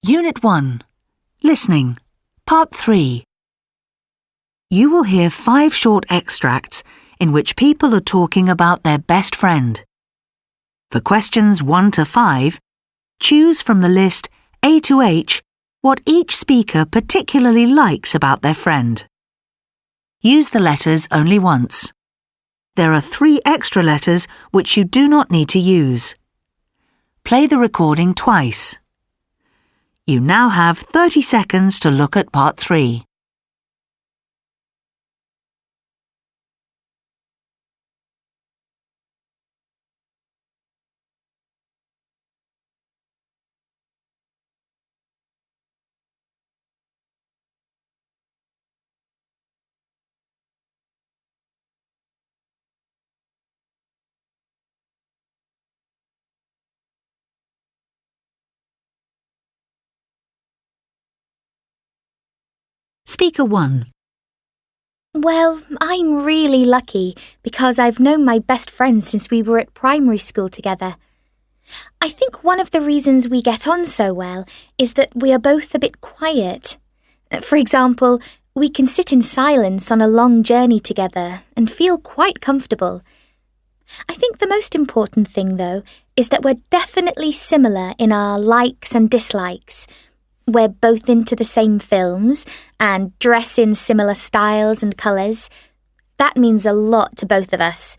Unit 1. Listening. Part 3. You will hear 5 short extracts in which people are talking about their best friend. For questions 1 to 5, choose from the list A to H what each speaker particularly likes about their friend. Use the letters only once. There are 3 extra letters which you do not need to use. Play the recording twice. You now have 30 seconds to look at Part 3. Speaker 1. Well, I'm really lucky because I've known my best friend since we were at primary school together. I think one of the reasons we get on so well is that we are both a bit quiet. For example, we can sit in silence on a long journey together and feel quite comfortable. I think the most important thing, though, is that we're definitely similar in our likes and dislikes. We're both into the same films and dress in similar styles and colours. That means a lot to both of us.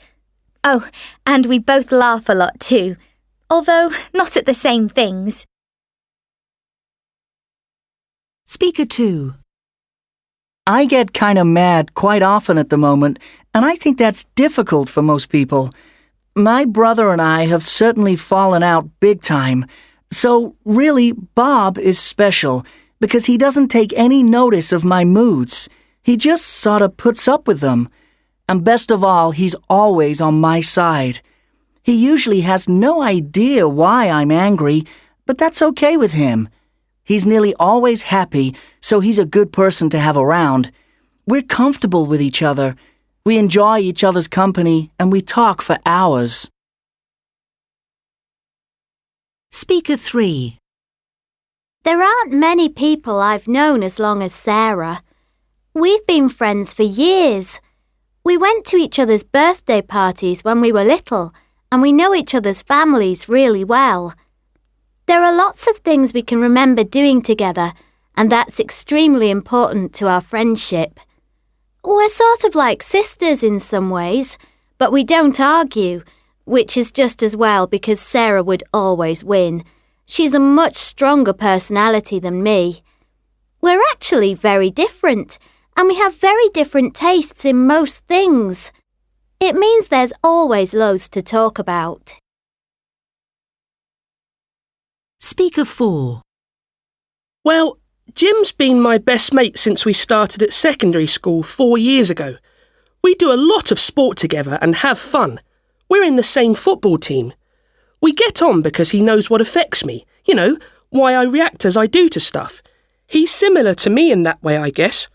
Oh, and we both laugh a lot too, although not at the same things. Speaker 2. I get kind of mad quite often at the moment, and I think that's difficult for most people. My brother and I have certainly fallen out big time. So, really, Bob is special because he doesn't take any notice of my moods. He just sort of puts up with them. And best of all, he's always on my side. He usually has no idea why I'm angry, but that's okay with him. He's nearly always happy, so he's a good person to have around. We're comfortable with each other. We enjoy each other's company, and we talk for hours. Speaker 3. There aren't many people I've known as long as Sarah. We've been friends for years. We went to each other's birthday parties when we were little, and we know each other's families really well. There are lots of things we can remember doing together, and that's extremely important to our friendship. We're sort of like sisters in some ways, but we don't argue, which is just as well because Sarah would always win. She's a much stronger personality than me. We're actually very different, and we have very different tastes in most things. It means there's always loads to talk about. Speaker 4. Well, Jim's been my best mate since we started at secondary school 4 years ago. We do a lot of sport together and have fun. We're in the same football team. We get on because he knows what affects me, why I react as I do to stuff. He's similar to me in that way, I guess.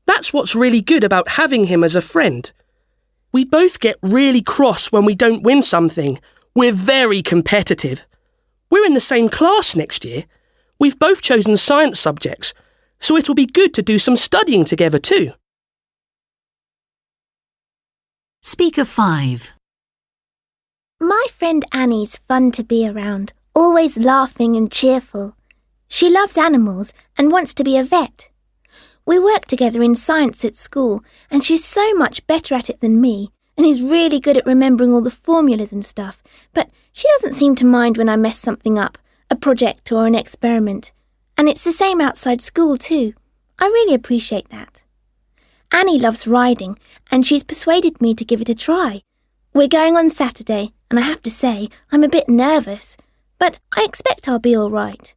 That's what's really good about having him as a friend. We both get really cross when we don't win something. We're very competitive. We're in the same class next year. We've both chosen science subjects, so it'll be good to do some studying together too. Speaker 5. My friend Annie's fun to be around, always laughing and cheerful. She loves animals and wants to be a vet. We work together in science at school, and she's so much better at it than me, and is really good at remembering all the formulas and stuff, but she doesn't seem to mind when I mess something up, a project or an experiment. And it's the same outside school too. I really appreciate that. Annie loves riding, and she's persuaded me to give it a try. We're going on Saturday, and I have to say, I'm a bit nervous, but I expect I'll be all right.